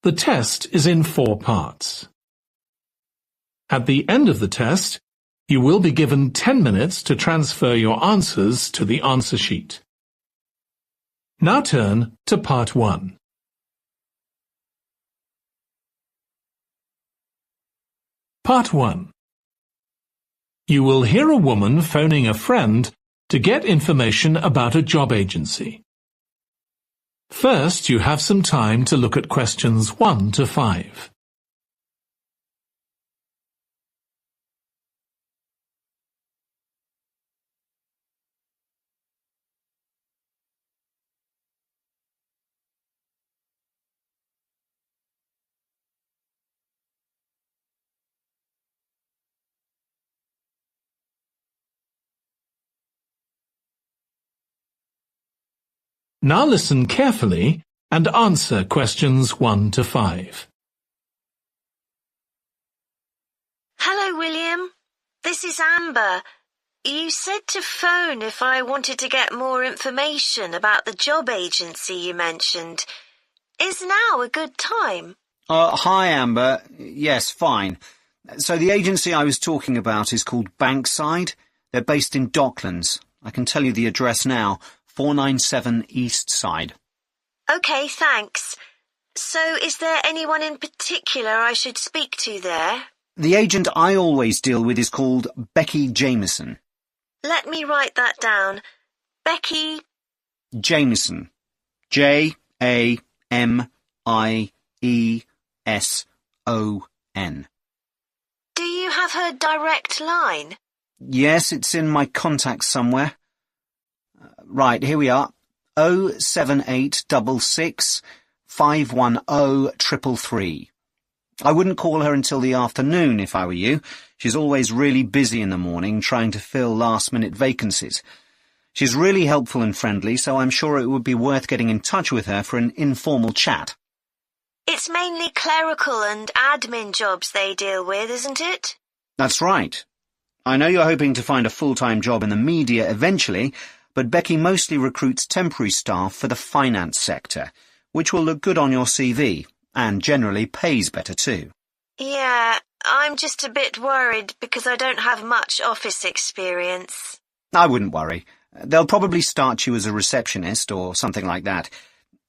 The test is in 4 parts. At the end of the test, you will be given 10 minutes to transfer your answers to the answer sheet. Now turn to Part 1. Part 1. You will hear a woman phoning a friend to get information about a job agency. First, you have some time to look at questions 1 to 5. Now listen carefully and answer questions 1 to 5. Hello, William. This is Amber. You said to phone if I wanted to get more information about the job agency you mentioned. Is now a good time? Hi, Amber. Yes, fine. So the agency I was talking about is called Bankside. They're based in Docklands. I can tell you the address now. 497 East Side. OK, thanks. So is there anyone in particular I should speak to there? The agent I always deal with is called Becky Jameson. Let me write that down. Becky Jameson. Jameson. Do you have her direct line? Yes, it's in my contacts somewhere. Right, here we are. 07866 510 333. I wouldn't call her until the afternoon if I were you. She's always really busy in the morning trying to fill last-minute vacancies. She's really helpful and friendly, so I'm sure it would be worth getting in touch with her for an informal chat. It's mainly clerical and admin jobs they deal with, isn't it? That's right. I know you're hoping to find a full-time job in the media eventually, but Becky mostly recruits temporary staff for the finance sector, which will look good on your CV, and generally pays better too. Yeah, I'm just a bit worried because I don't have much office experience. I wouldn't worry. They'll probably start you as a receptionist or something like that.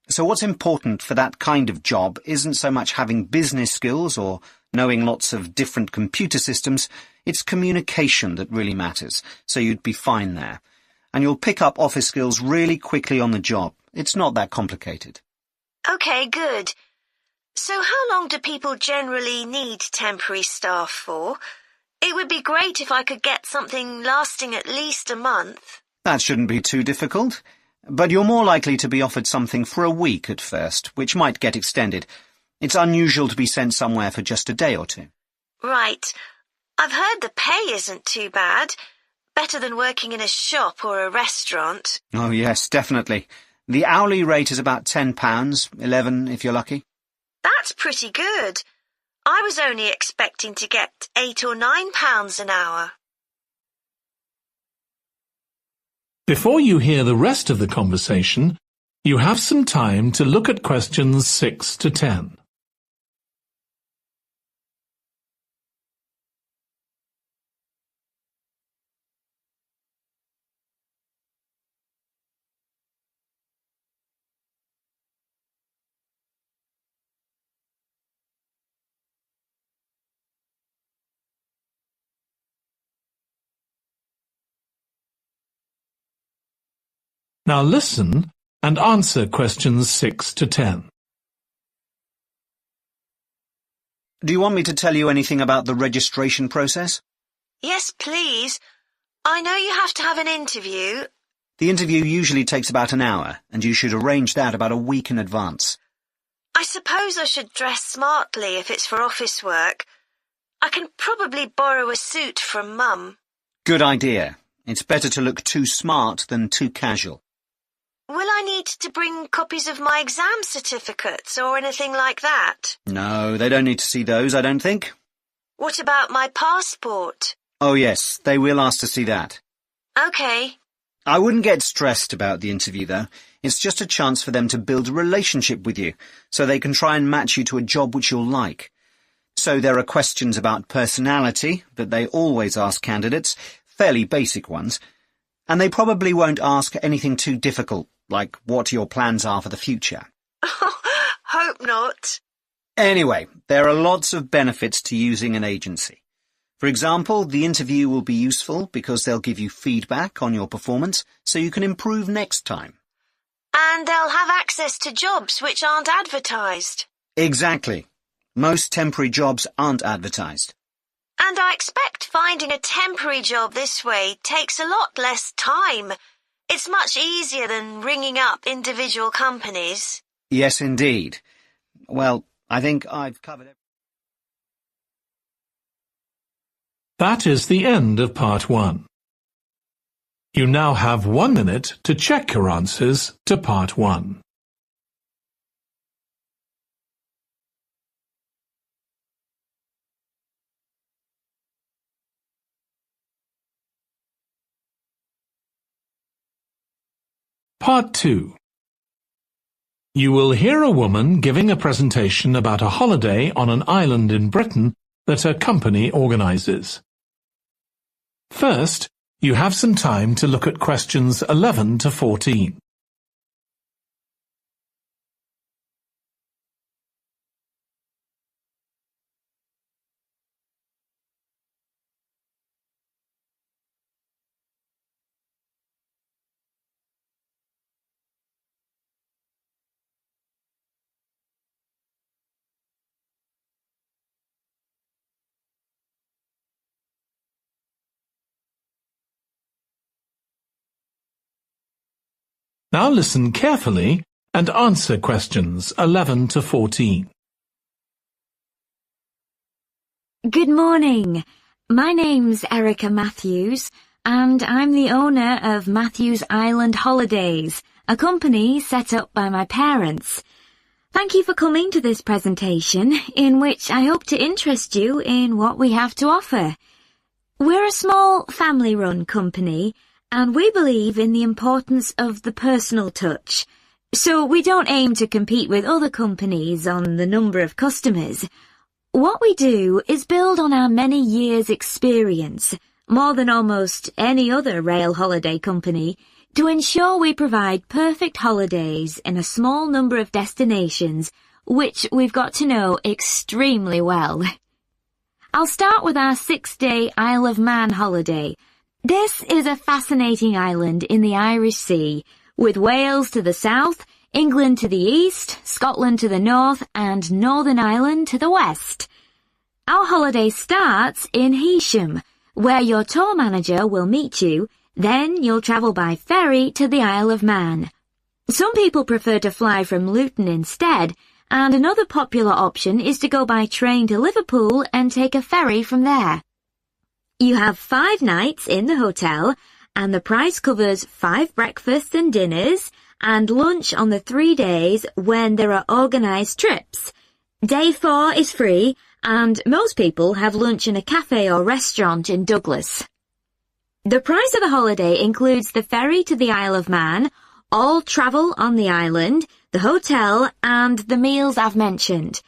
So what's important for that kind of job isn't so much having business skills or knowing lots of different computer systems, it's communication that really matters, so you'd be fine there. And you'll pick up office skills really quickly on the job. It's not that complicated. OK, good. So how long do people generally need temporary staff for? It would be great if I could get something lasting at least a month. That shouldn't be too difficult. But you're more likely to be offered something for a week at first, which might get extended. It's unusual to be sent somewhere for just a day or two. Right. I've heard the pay isn't too bad. Better than working in a shop or a restaurant. Oh, yes, definitely. The hourly rate is about £10, $11 if you're lucky. That's pretty good. I was only expecting to get £8 or £9 an hour. Before you hear the rest of the conversation, you have some time to look at questions 6 to 10. Now listen and answer questions 6 to 10. Do you want me to tell you anything about the registration process? Yes, please. I know you have to have an interview. The interview usually takes about an hour, and you should arrange that about a week in advance. I suppose I should dress smartly if it's for office work. I can probably borrow a suit from Mum. Good idea. It's better to look too smart than too casual. Will I need to bring copies of my exam certificates or anything like that? No, they don't need to see those, I don't think. What about my passport? Oh yes, they will ask to see that. OK. I wouldn't get stressed about the interview, though. It's just a chance for them to build a relationship with you, so they can try and match you to a job which you'll like. So there are questions about personality that they always ask candidates, fairly basic ones, and they probably won't ask anything too difficult, like what your plans are for the future. Hope not. Anyway, there are lots of benefits to using an agency. For example, the interview will be useful because they'll give you feedback on your performance so you can improve next time. And they'll have access to jobs which aren't advertised. Exactly. Most temporary jobs aren't advertised. And I expect finding a temporary job this way takes a lot less time. It's much easier than ringing up individual companies. Yes, indeed. Well, I think I've covered everything. That is the end of part 1. You now have 1 minute to check your answers to part 1. Part 2. You will hear a woman giving a presentation about a holiday on an island in Britain that her company organizes. First, you have some time to look at questions 11 to 14. Now listen carefully and answer questions 11 to 14. Good morning. My name's Erica Matthews, and I'm the owner of Matthews Island Holidays, a company set up by my parents. Thank you for coming to this presentation, in which I hope to interest you in what we have to offer. We're a small family-run company, and we believe in the importance of the personal touch. So we don't aim to compete with other companies on the number of customers. What we do is build on our many years' experience, more than almost any other rail holiday company, to ensure we provide perfect holidays in a small number of destinations, which we've got to know extremely well. I'll start with our 6-day Isle of Man holiday. This is a fascinating island in the Irish Sea, with Wales to the south, England to the east, Scotland to the north, and Northern Ireland to the west. Our holiday starts in Heysham, where your tour manager will meet you. Then you'll travel by ferry to the Isle of Man. Some people prefer to fly from Luton instead, and another popular option is to go by train to Liverpool and take a ferry from there. You have 5 nights in the hotel, and the price covers 5 breakfasts and dinners, and lunch on the 3 days when there are organised trips. Day 4 is free, and most people have lunch in a cafe or restaurant in Douglas. The price of the holiday includes the ferry to the Isle of Man, all travel on the island, the hotel, and the meals I've mentioned.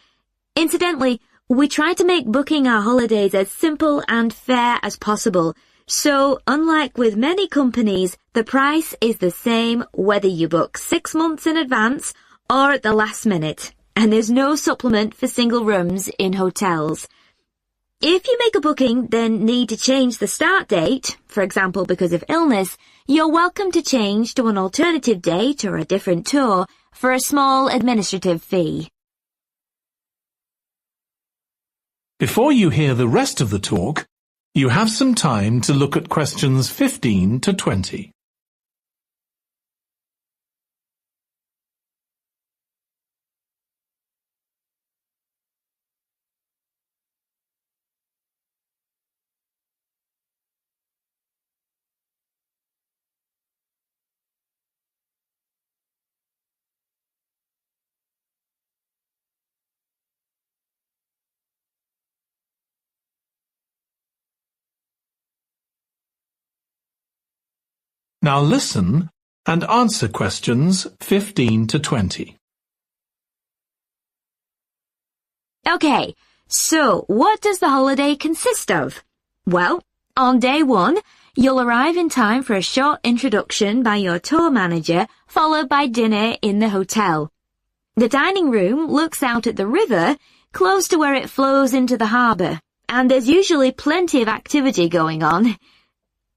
Incidentally, we try to make booking our holidays as simple and fair as possible, so unlike with many companies, the price is the same whether you book 6 months in advance or at the last minute, and there's no supplement for single rooms in hotels. If you make a booking, then need to change the start date, for example because of illness, you're welcome to change to an alternative date or a different tour for a small administrative fee. Before you hear the rest of the talk, you have some time to look at questions 15 to 20. Now listen and answer questions 15 to 20. Okay, so what does the holiday consist of? Well, on day 1, you'll arrive in time for a short introduction by your tour manager, followed by dinner in the hotel. The dining room looks out at the river, close to where it flows into the harbour, and there's usually plenty of activity going on.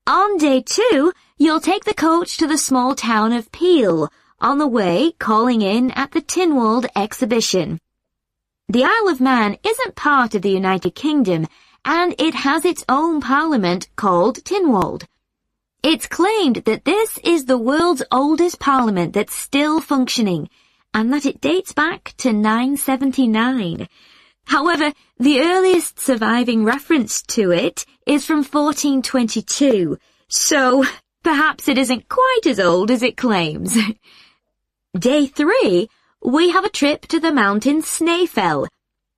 On day 2, you'll take the coach to the small town of Peel, on the way calling in at the Tynwald exhibition. The Isle of Man isn't part of the United Kingdom, and it has its own parliament called Tynwald. It's claimed that this is the world's oldest parliament that's still functioning, and that it dates back to 979. However, the earliest surviving reference to it is from 1422, so perhaps it isn't quite as old as it claims. Day 3, we have a trip to the mountain Snaefell.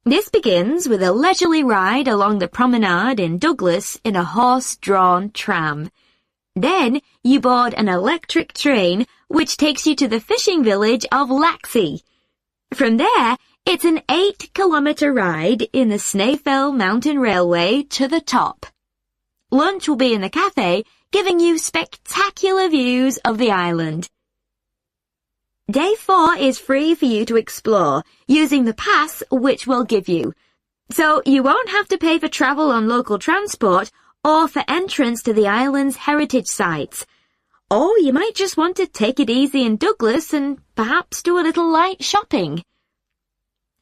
This begins with a leisurely ride along the promenade in Douglas in a horse-drawn tram. Then you board an electric train which takes you to the fishing village of Laxey. From there, it's an 8-kilometre ride in the Snaefell Mountain Railway to the top. Lunch will be in the cafe, giving you spectacular views of the island. Day 4 is free for you to explore, using the pass which we'll give you. So you won't have to pay for travel on local transport or for entrance to the island's heritage sites. Or you might just want to take it easy in Douglas and perhaps do a little light shopping.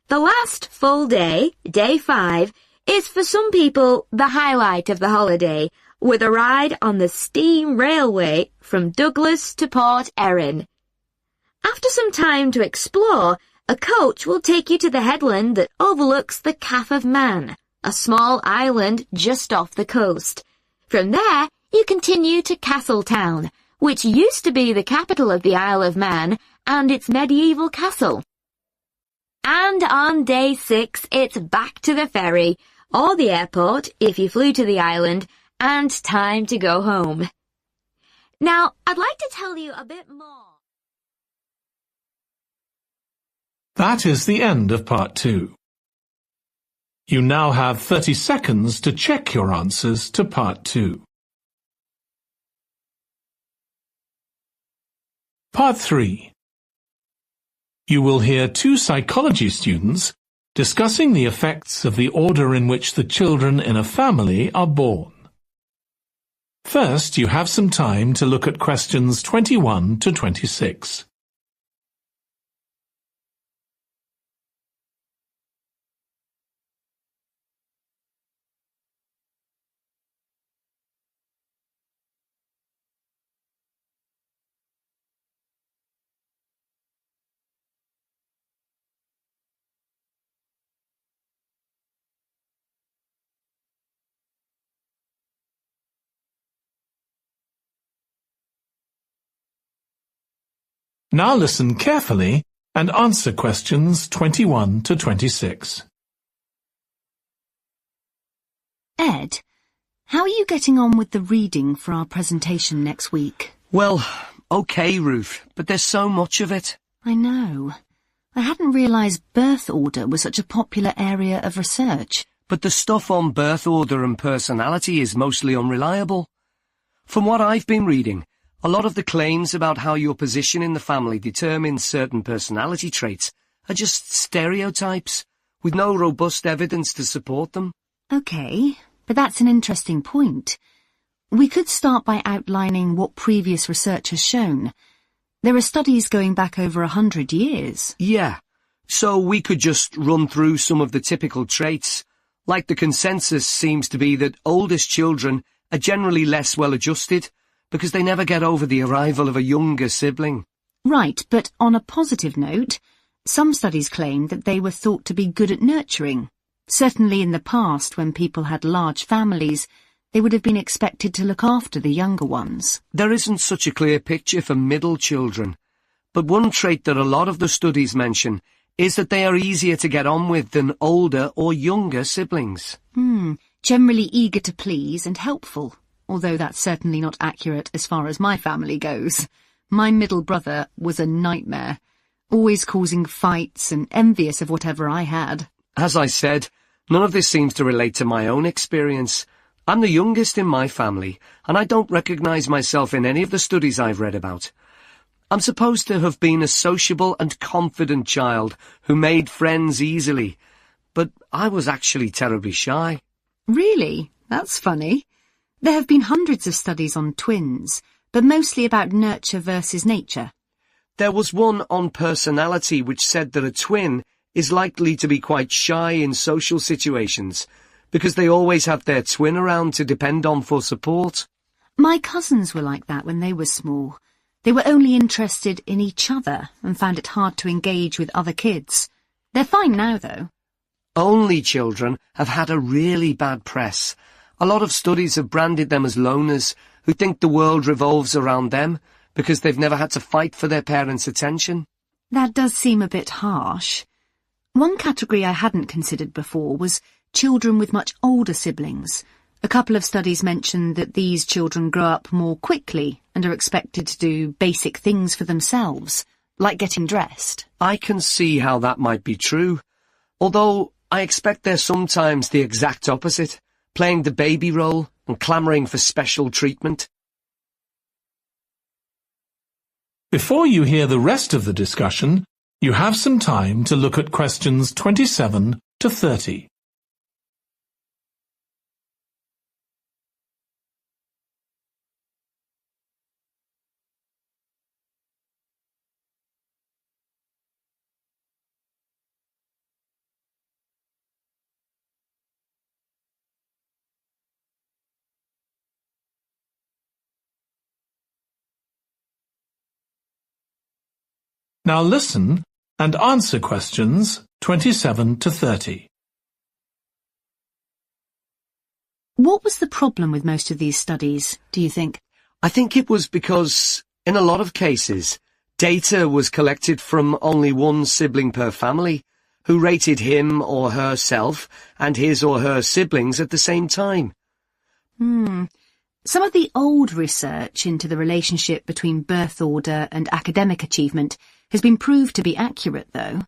The last full day, day 5, is for some people the highlight of the holiday, with a ride on the steam railway from Douglas to Port Erin. After some time to explore, a coach will take you to the headland that overlooks the Calf of Man, a small island just off the coast. From there, you continue to Castletown, which used to be the capital of the Isle of Man and its medieval castle. And on day 6, it's back to the ferry, or the airport if you flew to the island, and time to go home. Now, I'd like to tell you a bit more. That is the end of part 2. You now have 30 seconds to check your answers to part 2. Part 3. You will hear 2 psychology students discussing the effects of the order in which the children in a family are born. First, you have some time to look at questions 21 to 26. Now listen carefully and answer questions 21 to 26. Ed, how are you getting on with the reading for our presentation next week? Well, okay, Ruth, but there's so much of it. I know. I hadn't realised birth order was such a popular area of research. But the stuff on birth order and personality is mostly unreliable. From what I've been reading, a lot of the claims about how your position in the family determines certain personality traits are just stereotypes, with no robust evidence to support them. Okay, but that's an interesting point. We could start by outlining what previous research has shown. There are studies going back over 100 years. Yeah, so we could just run through some of the typical traits. Like the consensus seems to be that oldest children are generally less well-adjusted, because they never get over the arrival of a younger sibling. Right, but on a positive note, some studies claim that they were thought to be good at nurturing. Certainly in the past, when people had large families, they would have been expected to look after the younger ones. There isn't such a clear picture for middle children, but one trait that a lot of the studies mention is that they are easier to get on with than older or younger siblings. Generally eager to please and helpful. Although that's certainly not accurate as far as my family goes. My middle brother was a nightmare, always causing fights and envious of whatever I had. As I said, none of this seems to relate to my own experience. I'm the youngest in my family, and I don't recognise myself in any of the studies I've read about. I'm supposed to have been a sociable and confident child who made friends easily, but I was actually terribly shy. Really? That's funny. There have been hundreds of studies on twins, but mostly about nurture versus nature. There was one on personality which said that a twin is likely to be quite shy in social situations because they always have their twin around to depend on for support. My cousins were like that when they were small. They were only interested in each other and found it hard to engage with other kids. They're fine now, though. Only children have had a really bad press. A lot of studies have branded them as loners who think the world revolves around them because they've never had to fight for their parents' attention. That does seem a bit harsh. One category I hadn't considered before was children with much older siblings. A couple of studies mentioned that these children grow up more quickly and are expected to do basic things for themselves, like getting dressed. I can see how that might be true, although I expect they're sometimes the exact opposite, playing the baby role and clamouring for special treatment. Before you hear the rest of the discussion, you have some time to look at questions 27 to 30. Now listen and answer questions 27 to 30. What was the problem with most of these studies, do you think? I think it was because, in a lot of cases, data was collected from only one sibling per family, who rated him or herself and his or her siblings at the same time. Some of the old research into the relationship between birth order and academic achievement has been proved to be accurate, though.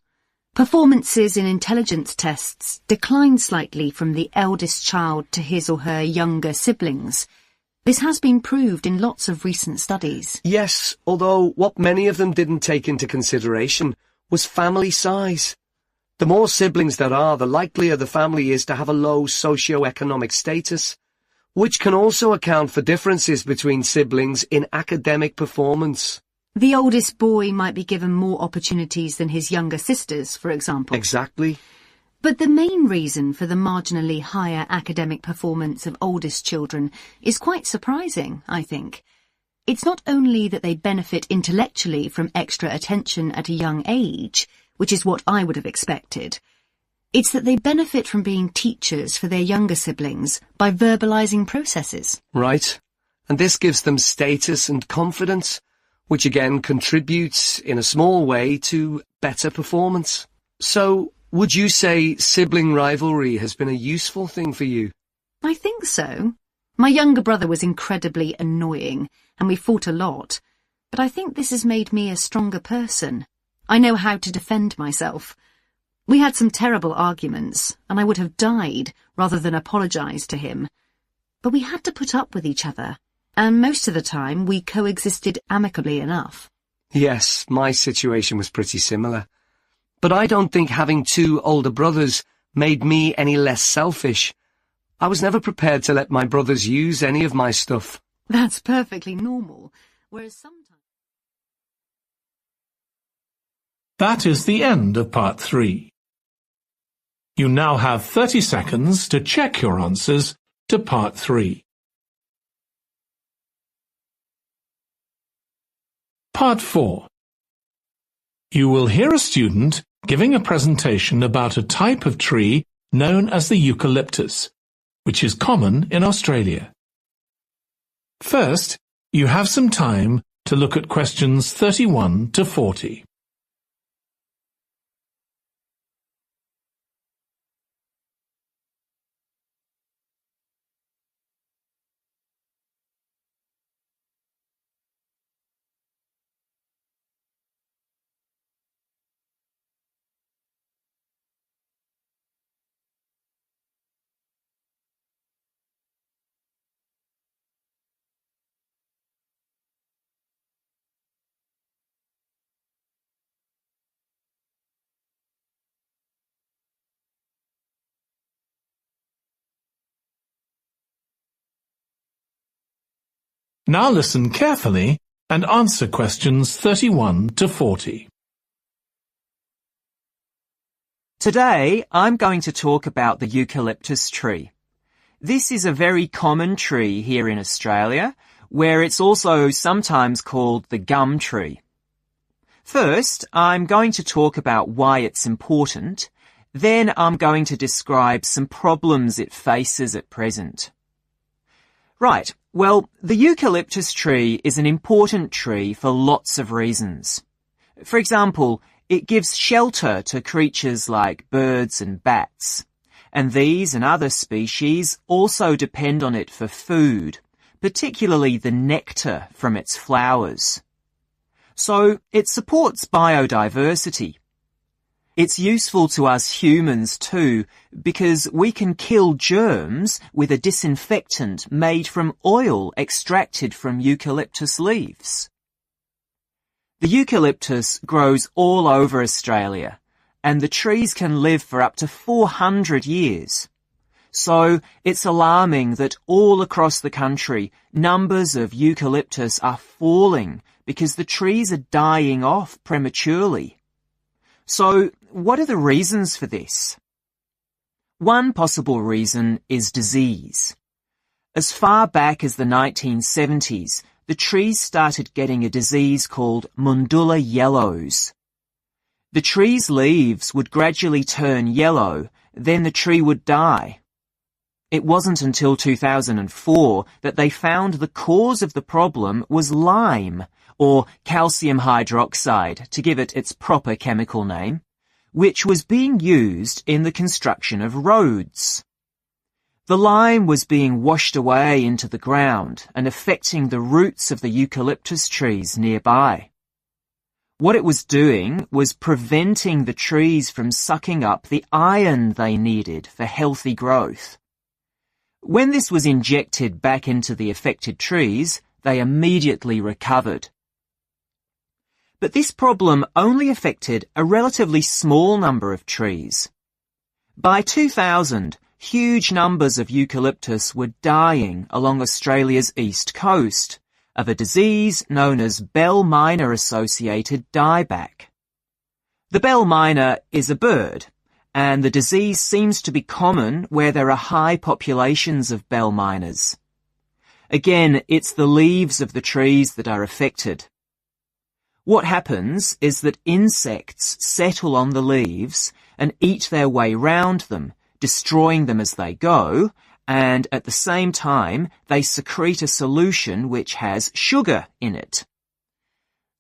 Performances in intelligence tests declined slightly from the eldest child to his or her younger siblings. This has been proved in lots of recent studies. Yes, although what many of them didn't take into consideration was family size. The more siblings there are, the likelier the family is to have a low socio-economic status, which can also account for differences between siblings in academic performance. The oldest boy might be given more opportunities than his younger sisters, for example. Exactly. But the main reason for the marginally higher academic performance of oldest children is quite surprising, I think. It's not only that they benefit intellectually from extra attention at a young age, which is what I would have expected. It's that they benefit from being teachers for their younger siblings by verbalizing processes. Right. And this gives them status and confidence, which again contributes in a small way to better performance. So, would you say sibling rivalry has been a useful thing for you? I think so. My younger brother was incredibly annoying, and we fought a lot. But I think this has made me a stronger person. I know how to defend myself. We had some terrible arguments, and I would have died rather than apologise to him. But we had to put up with each other, and most of the time we coexisted amicably enough. Yes, my situation was pretty similar. But I don't think having two older brothers made me any less selfish. I was never prepared to let my brothers use any of my stuff. That's perfectly normal, whereas sometimes... That is the end of part 3. You now have 30 seconds to check your answers to part 3. Part 4. You will hear a student giving a presentation about a type of tree known as the eucalyptus, which is common in Australia. First, you have some time to look at questions 31 to 40. Now listen carefully and answer questions 31 to 40. Today, I'm going to talk about the eucalyptus tree. This is a very common tree here in Australia, where it's also sometimes called the gum tree. First, I'm going to talk about why it's important. Then I'm going to describe some problems it faces at present. Right, well, the eucalyptus tree is an important tree for lots of reasons. For example, it gives shelter to creatures like birds and bats, and these and other species also depend on it for food, particularly the nectar from its flowers. So it supports biodiversity. It's useful to us humans too, because we can kill germs with a disinfectant made from oil extracted from eucalyptus leaves. The eucalyptus grows all over Australia, and the trees can live for up to 400 years. So it's alarming that all across the country, numbers of eucalyptus are falling because the trees are dying off prematurely. So, what are the reasons for this? One possible reason is disease. As far back as the 1970s, the trees started getting a disease called Mundula yellows. The tree's leaves would gradually turn yellow, then the tree would die. It wasn't until 2004 that they found the cause of the problem was lime, or calcium hydroxide, to give it its proper chemical name, which was being used in the construction of roads. The lime was being washed away into the ground and affecting the roots of the eucalyptus trees nearby. What it was doing was preventing the trees from sucking up the iron they needed for healthy growth. When this was injected back into the affected trees, they immediately recovered. But this problem only affected a relatively small number of trees. By 2000, huge numbers of eucalyptus were dying along Australia's east coast of a disease known as bell miner-associated dieback. The bell miner is a bird, and the disease seems to be common where there are high populations of bell miners. Again, it's the leaves of the trees that are affected. What happens is that insects settle on the leaves and eat their way round them, destroying them as they go, and at the same time they secrete a solution which has sugar in it.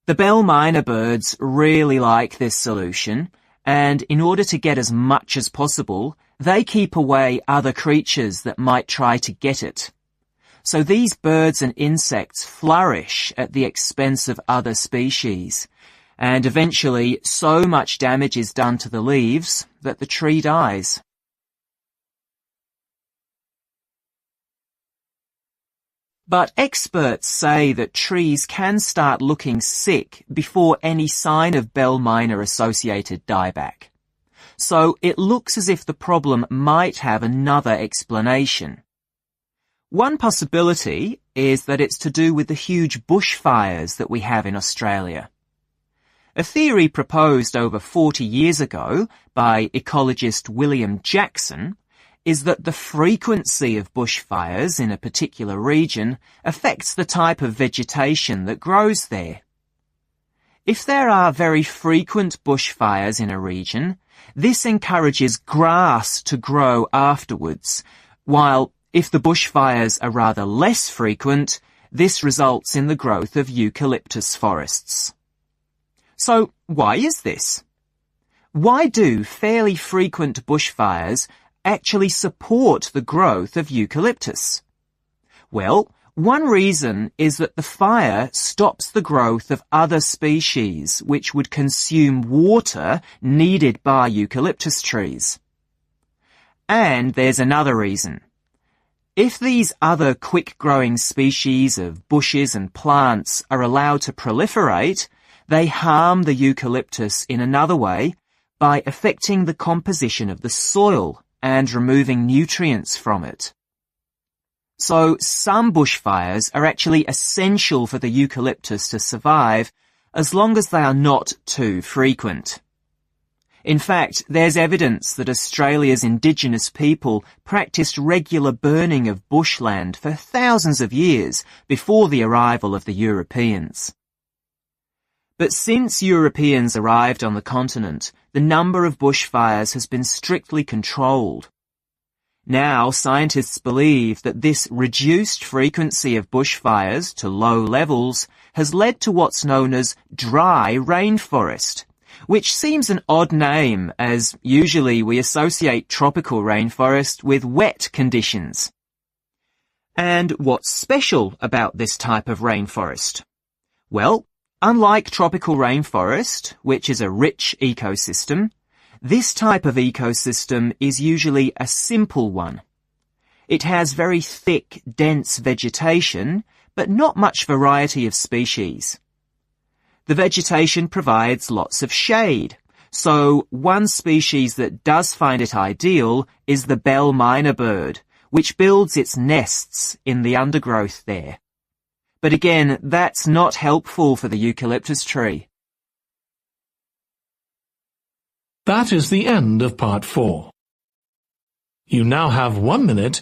The bell miner birds really like this solution, and in order to get as much as possible, they keep away other creatures that might try to get it. So these birds and insects flourish at the expense of other species, and eventually so much damage is done to the leaves that the tree dies. But experts say that trees can start looking sick before any sign of bell miner-associated dieback. So it looks as if the problem might have another explanation. One possibility is that it's to do with the huge bushfires that we have in Australia. A theory proposed over 40 years ago by ecologist William Jackson is that the frequency of bushfires in a particular region affects the type of vegetation that grows there. If there are very frequent bushfires in a region, this encourages grass to grow afterwards, while if the bushfires are rather less frequent, this results in the growth of eucalyptus forests. So, why is this? Why do fairly frequent bushfires actually support the growth of eucalyptus? Well, one reason is that the fire stops the growth of other species which would consume water needed by eucalyptus trees. And there's another reason. If these other quick-growing species of bushes and plants are allowed to proliferate, they harm the eucalyptus in another way by affecting the composition of the soil and removing nutrients from it. So some bushfires are actually essential for the eucalyptus to survive as long as they are not too frequent. In fact, there's evidence that Australia's indigenous people practiced regular burning of bushland for thousands of years before the arrival of the Europeans. But since Europeans arrived on the continent, the number of bushfires has been strictly controlled. Now, scientists believe that this reduced frequency of bushfires to low levels has led to what's known as dry rainforest, which seems an odd name as usually we associate tropical rainforest with wet conditions. And what's special about this type of rainforest? Well, unlike tropical rainforest, which is a rich ecosystem, this type of ecosystem is usually a simple one. It has very thick, dense vegetation, but not much variety of species. The vegetation provides lots of shade, so one species that does find it ideal is the bell myna bird, which builds its nests in the undergrowth there. But again, that's not helpful for the eucalyptus tree. That is the end of part 4. You now have 1 minute